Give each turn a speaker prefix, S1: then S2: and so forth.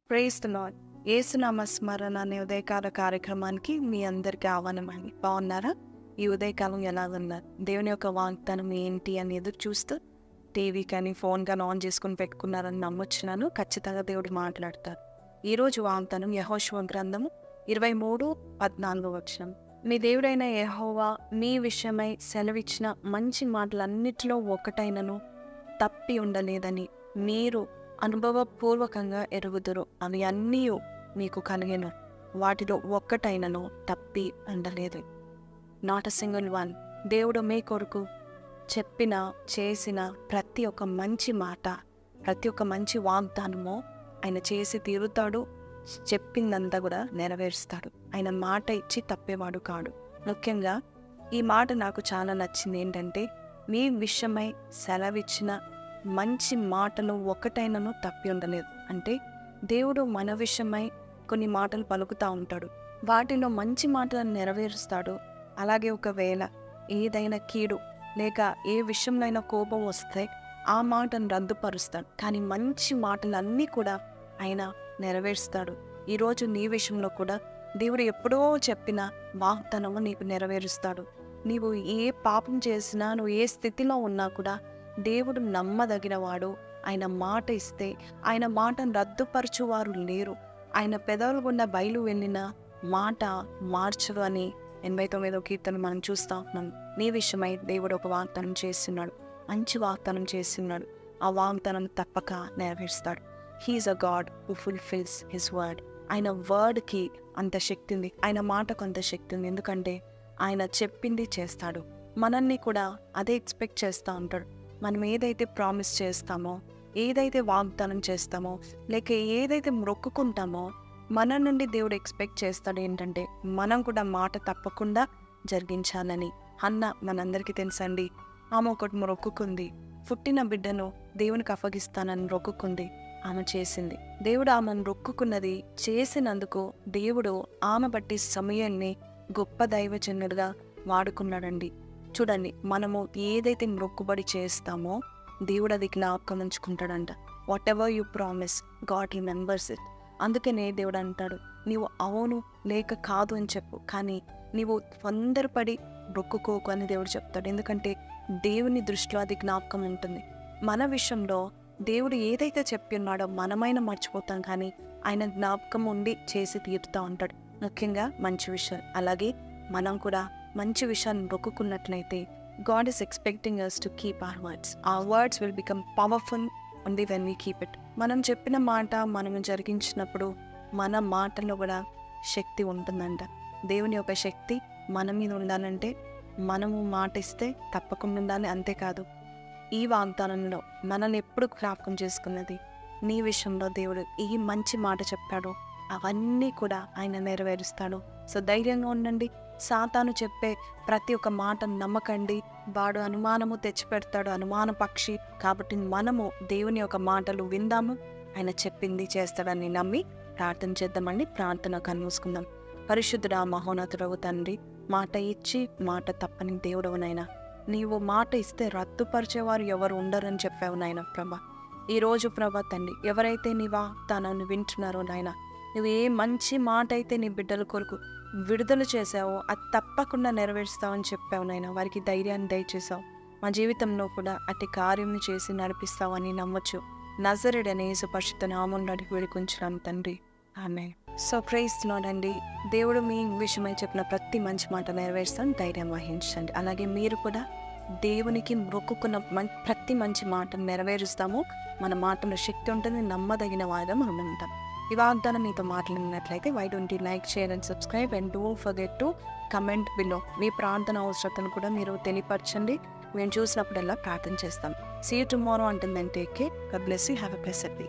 S1: Praise the lord. యేసునామ స్మరణ అనే ఉదయకాల కార్యక్రమానికి మీ అందరికీ ఆహ్వానమండి. బాగున్నారా? ఈ ఉదయకాలం ఎలా ఉన్నారు? దేవుని యొక్క వాగ్దానం ఏంటి అని ఎదురు చూస్తూ టీవీ కానీ ఫోన్ కానీ ఆన్ చేసుకుని పెట్టుకున్నారని నమ్మొచ్చున్నాను. ఖచ్చితంగా దేవుడు మాట్లాడతారు. ఈరోజు వాగ్దానం యెహోషువ గ్రంథము 23:14 మీ దేవుడైన యెహోవా మీ విషయమై సెలవిచ్చిన మంచి మాటలన్నిటిలో ఒకటైనను తప్పి ఉండలేదని మీరు అనుభవపూర్వకంగా ఎరుగుదురు. అవి అన్నీ మీకు కలిగిన వాటిలో ఒక్కటైనను తప్పి ఉండలేదు. Not a single one. దేవుడు మీ కొరకు చెప్పిన చేసిన ప్రతి ఒక్క మంచి మాట, ప్రతి ఒక్క మంచి వాగ్దానము ఆయన చేసి తీరుతాడు. చెప్పిందంతా కూడా నెరవేరుస్తాడు. ఆయన మాట ఇచ్చి తప్పేవాడు కాడు. ముఖ్యంగా ఈ మాట నాకు చాలా నచ్చింది. ఏంటంటే, మీ విషయమై సెలవిచ్చిన మంచి మాటలు ఒకటైనను తప్పి ఉండలేదు. అంటే దేవుడు మన విషయమై కొన్ని మాటలు పలుకుతూ ఉంటాడు. వాటిలో మంచి మాటలను నెరవేరుస్తాడు. అలాగే ఒకవేళ ఏదైనా కీడు లేక ఏ విషయంలో అయినా కోపం వస్తే ఆ మాటను రద్దుపరుస్తాడు. కానీ మంచి మాటలన్నీ కూడా ఆయన నెరవేరుస్తాడు. ఈరోజు నీ విషయంలో కూడా దేవుడు ఎప్పుడో చెప్పిన వాగ్దానము నీకు నెరవేరుస్తాడు. నీవు ఏ పాపం చేసినా, నువ్వు ఏ స్థితిలో ఉన్నా కూడా దేవుడు నమ్మదగినవాడు. ఆయన మాట ఇస్తే ఆయన మాటను రద్దుపరచువారు లేరు. ఆయన పెదవుల గుండా బయలు వెళ్ళిన మాట మార్చరు అని 89వ కీర్తన మనం చూస్తూ ఉన్నాం. నీ విషయమై దేవుడు ఒక వాగ్దానం చేస్తున్నాడు. మంచి వాగ్దానం చేస్తున్నాడు. ఆ వాగ్దానం తప్పక నెరవేరుస్తాడు. He is a God who fulfils his word. ఆయన వర్డ్కి అంత శక్తి ఉంది. ఆయన మాటకు అంత శక్తి ఉంది. ఎందుకంటే ఆయన చెప్పింది చేస్తాడు. మనల్ని కూడా అదే ఎక్స్పెక్ట్ చేస్తూ ఉంటాడు. మనం ఏదైతే ప్రామిస్ చేస్తామో, ఏదైతే వాగ్దానం చేస్తామో, లేక ఏదైతే మొక్కుకుంటామో మన నుండి దేవుడు ఎక్స్పెక్ట్ చేస్తాడు ఏంటంటే, మనం కూడా మాట తప్పకుండా జరిగించాలని. హన్నా మనందరికీ తెలుసండి. ఆమె ఒకటి మొక్కుకుంది. పుట్టిన బిడ్డను దేవునికి అప్పగిస్తానని మొక్కుకుంది. ఆమె చేసింది. దేవుడు ఆమెను మొక్కుకున్నది చేసినందుకు దేవుడు ఆమె బట్టి సమయాన్ని గొప్ప దైవజనుడిగా వాడుకున్నాడండి. చూడండి, మనము ఏదైతే మొక్కుబడి చేస్తామో దేవుడు అది జ్ఞాపకం ఉంచుకుంటాడంట. Whatever you promise, God remembers it. అందుకనే దేవుడు అంటాడు, నీవు అవును లేక కాదు అని చెప్పు, కానీ నీవు తొందరపడి మొక్కుకోకు అని దేవుడు చెప్తాడు. ఎందుకంటే దేవుని దృష్టిలో అది జ్ఞాపకం ఉంటుంది. మన విషయంలో దేవుడు ఏదైతే చెప్పి ఉన్నాడో మనమైనా మర్చిపోతాం, కానీ ఆయన జ్ఞాపకం ఉండి చేసి తీరుతూ ఉంటాడు. ముఖ్యంగా మంచి విషయాలు. అలాగే మనం కూడా మంచి విషయాన్ని మొక్కుకున్నట్లయితే God is expecting us to keep our words. Our words will become powerful only when we keep it. మనం చెప్పిన మాట మనము జరిగించినప్పుడు మన మాటలో కూడా శక్తి ఉంటుందంట. దేవుని యొక్క శక్తి మన మీద ఉండాలంటే మనము మాట ఇస్తే తప్పకుండా ఉండాలి. అంతేకాదు, ఈ వాగ్దానంలో మనల్ని ఎప్పుడు జ్ఞాపకం చేసుకున్నది, నీ విషయంలో దేవుడు ఈ మంచి మాట చెప్పాడు, అవన్నీ కూడా ఆయన నెరవేరుస్తాడు. సో ధైర్యంగా ఉండండి. సాతాను చెప్పే ప్రతి ఒక్క మాట నమ్మకండి. వాడు అనుమానము తెచ్చిపెడతాడు, అనుమాన పక్షి. కాబట్టి మనము దేవుని యొక్క మాటలు విందాము. ఆయన చెప్పింది చేస్తాడని నమ్మి ప్రార్థన చేద్దామండి. ప్రార్థన కన్మూసుకుందాం. పరిశుద్ధుడా, మహోన్నతుడవు తండ్రి, మాట ఇచ్చి మాట తప్పని దేవుడవు నాయనా. నీవు మాట ఇస్తే రద్దుపరిచేవారు ఎవరు ఉండరని చెప్పావు నాయన ప్రభా. ఈరోజు ప్రభా తండ్రి, ఎవరైతే నీ వాగ్దానాన్ని వింటున్నారో నాయన, నువ్వు ఏ మంచి మాట అయితే నీ బిడ్డల కొరకు విడుదల చేసావో అది తప్పకుండా నెరవేరుస్తావని చెప్పావు నాయన. వారికి ధైర్యాన్ని దయచేసావు. మా జీవితంలో కూడా అట్టి కార్యం చేసి నడిపిస్తావని నమ్మొచ్చు. నజరేయుడైన యేసు పరిశుద్ధ నామములో అడిగి వేడుకొంచున్నాను తండ్రి, ఆమేన్. సో ప్రైజ్ ది లార్డ్ అండి. దేవుడు మీ విషయమై చెప్పిన ప్రతి మంచి మాట నెరవేరుస్తాను. ధైర్యం వహించండి. అలాగే మీరు కూడా దేవునికి మొక్కుకున్న ప్రతి మంచి మాటను నెరవేరుస్తాము. మన మాటలో శక్తి ఉంటుంది. నమ్మదగిన వారిగా మనం ఉంటాం. ఈ వాగ్దానం నీతో మాట్లాడినట్లయితే why don't you like, share and subscribe and don't forget to comment below. మీ ప్రార్థన అవసరతను కూడా మీరు తెలియపరచండి. మేము చూసినప్పుడల్లా ప్రార్థన చేస్తాం. See you tomorrow. అంటుందంటే take care. God bless you. Have a blessed day.